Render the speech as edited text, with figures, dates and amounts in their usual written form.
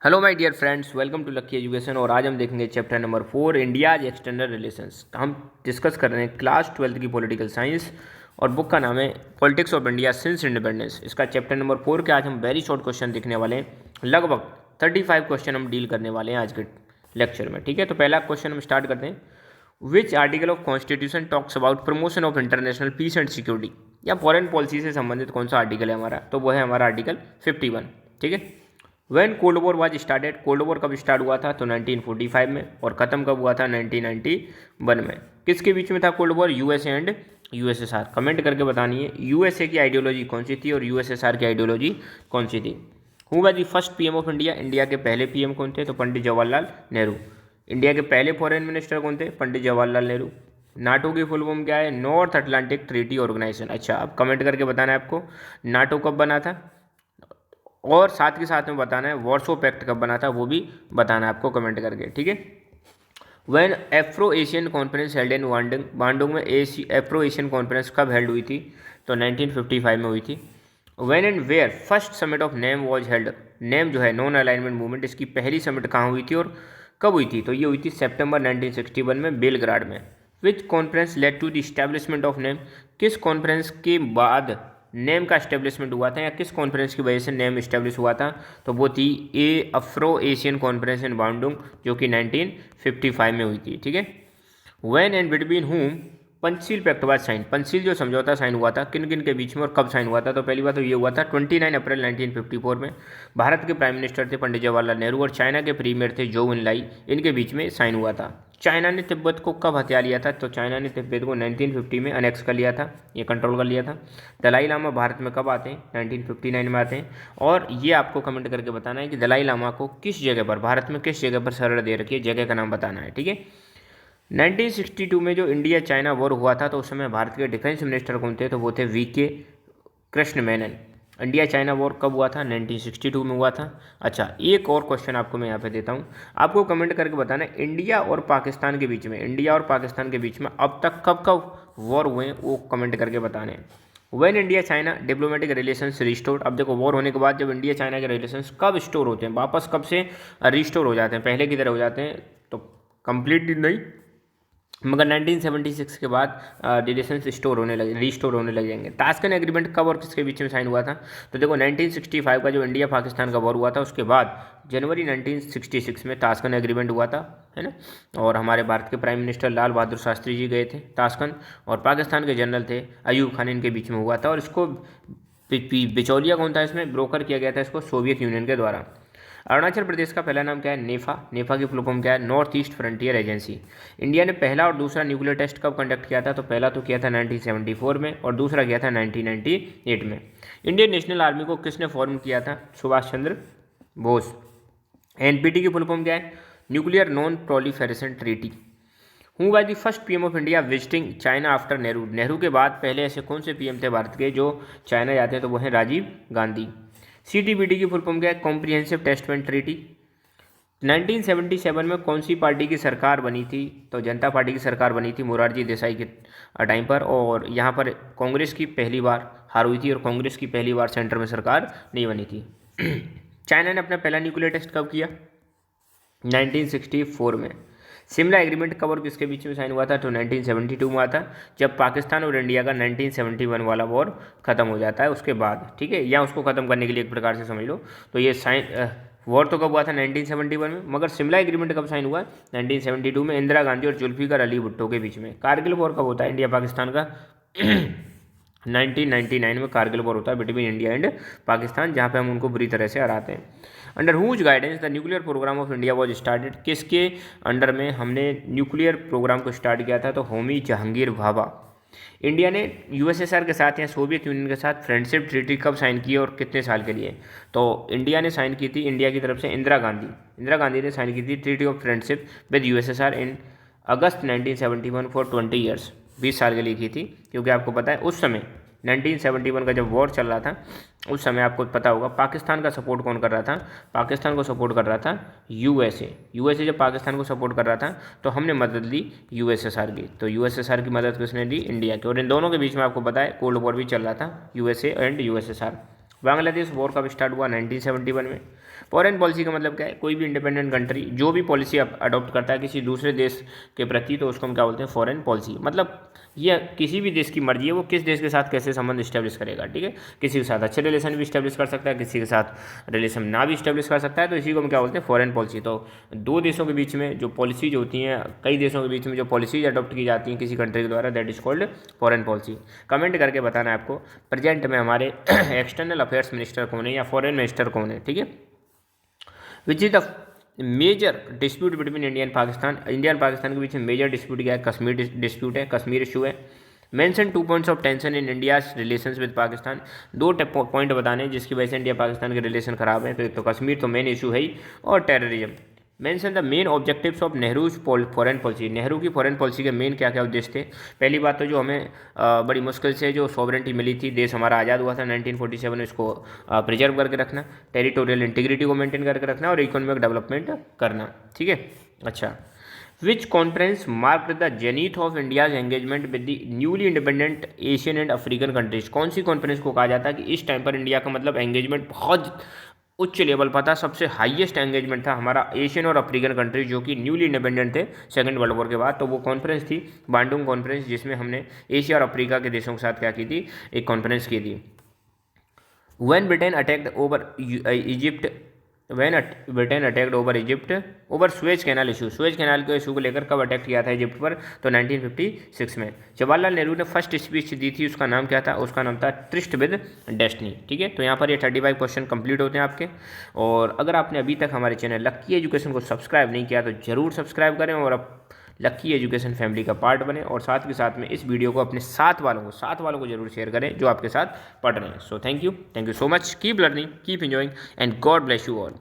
Hello my dear friends, welcome to Lucky Education. और आज हम देखेंगे chapter number 4 India's external relations. हम डिस्कस कर रहे हैं क्लास 12th की पॉलिटिकल साइंस और बुक का नाम है politics of India since independence. इसका चैप्टर नंबर 4 के आज हम वेरी शॉर्ट क्वेश्चन देखने वाले हैं। लगभग 35 क्वेश्चन हम डील करने वाले हैं आज के लेक्चर में। ठीक है, तो पहला क्वेश्चन हम स्टार्ट करते हैं। Which article of constitution talks about promotion of international peace and security, या फॉरेन पॉलिसी से संबंधित कौन सा आर्टिकल है हमारा? तो वो है हमारा आर्टिकल 51। ठीक है। When cold war was started, cold war कब स्टार्ट हुआ था? तो 1945 में। और ख़त्म कब हुआ था? 1991 में। किसके बीच में था cold war? USA and USSR. Comment करके बतानी है यूएसए की आइडियोलॉजी कौन सी थी और यूएसएसआर की आइडियोलॉजी कौन सी थी। Who was the first PM of India, India के पहले पीएम कौन थे? तो पंडित जवाहरलाल नेहरू। इंडिया के पहले फॉरेन मिनिस्टर कौन थे? पंडित जवाहरलाल नेहरू। नाटो की फुल फॉर्म क्या है? North Atlantic Treaty Organisation. अच्छा, अब कमेंट करके बताना है आपको नाटो कब बना था, और साथ के साथ में बताना है वार्सो पैक्ट कब बना था, वो भी बताना है आपको कमेंट करके। ठीक है। When Afro Asian conference held in Bandung, Bandung में एफ्रो एशियन कॉन्फ्रेंस कब हेल्ड हुई थी? तो 1955 में हुई थी। When and where first summit of NAM was held, NAM जो है नॉन अलाइनमेंट मूवमेंट, इसकी पहली समिट कहाँ हुई थी और कब हुई थी? तो ये हुई थी सितंबर 1961 में बेलग्राड में। Which conference led to the establishment of NAM, किस कॉन्फ्रेंस के बाद नेम का इस्टेब्लिशमेंट हुआ था, या किस कॉन्फ्रेंस की वजह से नेम इस्टेब्लिश हुआ था? तो वो थी Afro Asian conference in Bandung, जो कि 1955 में हुई थी। ठीक है। When and between whom Panchsheel pact was sign, Panchsheel जो समझौता साइन हुआ था किन किन के बीच में और कब साइन हुआ था? तो पहली बात तो ये हुआ था 29 अप्रैल 1954 में। भारत के प्राइम मिनिस्टर थे पंडित जवाहरलाल नेहरू और चाइना के प्रीमियर थे जो इनलाई, इनके बीच में साइन हुआ था। चाइना ने तिब्बत को कब हथिया लिया था? तो चाइना ने तिब्बत को 1950 में अनेक्स कर लिया था, ये कंट्रोल कर लिया था। दलाई लामा भारत में कब आते हैं? 1959 में आते हैं। और ये आपको कमेंट करके बताना है कि दलाई लामा को किस जगह पर, भारत में किस जगह पर शरण दे रखी है, जगह का नाम बताना है। ठीक है। 1962 में जो इंडिया चाइना वॉर हुआ था तो उस समय भारत के डिफेंस मिनिस्टर कौन थे? तो वो थे V K Krishna Menon. India China war कब हुआ था? 1962 में हुआ था। अच्छा, एक और क्वेश्चन आपको मैं यहाँ पे देता हूँ, आपको कमेंट करके बताना है इंडिया और पाकिस्तान के बीच में, इंडिया और पाकिस्तान के बीच में अब तक कब कब वॉर हुए हैं, वो कमेंट करके बताने हैं। When India China diplomatic relations restored, अब देखो वॉर होने के बाद जब इंडिया चाइना के रिलेशंस कब स्टोर होते हैं, वापस कब से रिस्टोर हो जाते हैं, पहले की तरह हो जाते हैं? तो कंप्लीटली नहीं, मगर 1976 के बाद रिलेशंस रिस्टोर होने लग जाएंगे। ताशकंद एग्रीमेंट कब और किसके बीच में साइन हुआ था? तो देखो 1965 का जो इंडिया पाकिस्तान का वॉर हुआ था उसके बाद जनवरी 1966 में ताशकंद एग्रीमेंट हुआ था, है ना। और हमारे भारत के प्राइम मिनिस्टर लाल बहादुर शास्त्री जी गए थे ताशकंद, और पाकिस्तान के जनरल थे अयूब खान, इनके बीच में हुआ था। और इसको बिचौलिया कौन था इसमें? ब्रोकर किया गया था इसको सोवियत यूनियन के द्वारा। अरुणाचल प्रदेश का पहला नाम क्या है? नेफा। नेफा की फुल फॉर्म क्या है? North east frontier agency. India ने पहला और दूसरा न्यूक्लियर टेस्ट कब कंडक्ट किया था? तो पहला तो किया था 1974 में और दूसरा किया था 1998 में। इंडियन नेशनल आर्मी को किसने फॉर्म किया था? सुभाष चंद्र बोस। एनपीटी की फुल फॉर्म क्या है? Nuclear non proliferation treaty. Who was the first PM of India visiting China after Nehru, Nehru के बाद पहले ऐसे कौन से पीएम थे भारत के जो चाइना जाते हैं? तो वो हैं राजीव गांधी। सीटीबीटी की फुल फॉर्म क्या है? Comprehensive testament treaty. 1977 में कौन सी पार्टी की सरकार बनी थी? तो जनता पार्टी की सरकार बनी थी मोरारजी देसाई के टाइम पर, और यहाँ पर कांग्रेस की पहली बार हार हुई थी और कांग्रेस की पहली बार सेंटर में सरकार नहीं बनी थी। चाइना ने अपना पहला न्यूक्लियर टेस्ट कब किया? 1964 में। शिमला एग्रीमेंट कब और किसके बीच में साइन हुआ था? तो 1972 में हुआ था, जब पाकिस्तान और इंडिया का 1971 वाला वॉर खत्म हो जाता है उसके बाद। ठीक है, या उसको खत्म करने के लिए एक प्रकार से समझ लो। तो ये वॉर तो कब हुआ था? 1971 में, मगर शिमला एग्रीमेंट कब साइन हुआ? 1972 में, इंदिरा गांधी और जुल्फिकार अली भुट्टो के बीच में। कारगिल वॉर कब होता है इंडिया पाकिस्तान का? 1999 में कारगिल वॉर होता है बिटवीन इंडिया एंड पाकिस्तान, जहाँ पे हम उनको बुरी तरह से हराते हैं। Under whose guidance the nuclear programme of India was started, किसके अंडर में हमने न्यूक्लियर प्रोग्राम को स्टार्ट किया था? तो होमी जहांगीर भाभा। इंडिया ने यूएसएसआर के साथ या सोवियत यूनियन के साथ फ्रेंडशिप ट्रीटी कब साइन की और कितने साल के लिए? तो इंडिया ने साइन की थी, इंडिया की तरफ से इंदिरा गांधी ने साइन की थी treaty of friendship with USSR in August 1971 for 20 years, 20 साल के लिए की थी। क्योंकि आपको पता है उस समय 1971 का जब वॉर चल रहा था उस समय आपको पता होगा पाकिस्तान का सपोर्ट कौन कर रहा था? पाकिस्तान को सपोर्ट कर रहा था यूएसए। यूएसए जब पाकिस्तान को सपोर्ट कर रहा था तो हमने मदद ली यूएसएसआर की। तो यूएसएसआर की मदद किसने दी? इंडिया की। और इन दोनों के बीच में आपको पता है कोल्ड वॉर भी चल रहा था, USA and USSR. Bangladesh war कब स्टार्ट हुआ? 1971 में। फॉरेन पॉलिसी का मतलब क्या है, कोई भी इंडिपेंडेंट कंट्री जो भी पॉलिसी अडॉप्ट करता है किसी दूसरे देश के प्रति, तो उसको हम क्या बोलते हैं, फॉरेन पॉलिसी। मतलब ये किसी भी देश की मर्जी है वो किस देश के साथ कैसे संबंध इस्टेब्लिश करेगा, ठीक है। किसी के साथ अच्छे रिलेशन भी इस्टेब्लिश कर सकता है, किसी के साथ रिलेशन ना भी इस्टेब्लिश कर सकता है, तो इसी को हम क्या बोलते हैं, फॉरेन पॉलिसी। तो दो देशों के बीच में जो पॉलिसीज होती हैं, कई देशों के बीच में जो पॉलिसीज अडॉप्ट की जाती हैं किसी कंट्री के द्वारा, that is called foreign policy. Comment करके बताना है आपको प्रेजेंट में हमारे एक्सटर्नल अफेयर्स मिनिस्टर कौन है या फॉरेन मिनिस्टर कौन है, ठीक है। Which is the major dispute between India and Pakistan, India and Pakistan के बीच में मेजर डिस्प्यूट क्या है, कश्मीर डिस्प्यूट है, कश्मीर इशू है। Mention 2 points of tension in India's relations with Pakistan, दो पॉइंट बताने जिसकी वजह से इंडिया पाकिस्तान के रिलेशन खराब है। तो कश्मीर तो मेन इशू है ही, और terrorism. Mention the main objectives of Nehru's foreign policy, Nehru की फॉरेन पॉलिसी के मेन क्या क्या उद्देश्य थे। पहली बात तो जो हमें बड़ी मुश्किल से जो सॉवरेंटी मिली थी, देश हमारा आज़ाद हुआ था 1947 में, इसको प्रिजर्व करके रखना, टेरिटोरियल इंटीग्रिटी को मेंटेन करके रखना, और इकोनॉमिक डेवलपमेंट करना, ठीक है। अच्छा, which conference mark the zenith of India's engagement with the newly independent Asian and African countries, कौन सी कॉन्फ्रेंस को कहा जाता है कि इस टाइम पर इंडिया का मतलब एंगेजमेंट बहुत उच्च लेवल पर था, सबसे हाईएस्ट एंगेजमेंट था हमारा एशियन और अफ्रीकन कंट्री जो कि न्यूली इंडिपेंडेंट थे सेकंड वर्ल्ड वॉर के बाद। तो वो कॉन्फ्रेंस थी बांडुंग कॉन्फ्रेंस, जिसमें हमने एशिया और अफ्रीका के देशों के साथ क्या की थी, एक कॉन्फ्रेंस की थी। When Britain attacked over Egypt, Britain attacked over Egypt over Suez canal issue, Suez canal के इशू को लेकर कब अटैक किया था इजिप्ट पर, तो 1956 में। जवाहरलाल नेहरू ने फर्स्ट स्पीच दी थी, उसका नाम क्या था, उसका नाम था ट्रिस्ट विद डेस्टिनी, ठीक है। तो यहाँ पर ये 35 क्वेश्चन कंप्लीट होते हैं आपके। और अगर आपने अभी तक हमारे चैनल लक्की एजुकेशन को सब्सक्राइब नहीं किया तो जरूर सब्सक्राइब करें और अब लक्की एजुकेशन फैमिली का पार्ट बने, और साथ के साथ में इस वीडियो को अपने साथ वालों को जरूर शेयर करें जो आपके साथ पढ़ रहे हैं। So thank you so much, keep learning, keep enjoying, and God bless you all.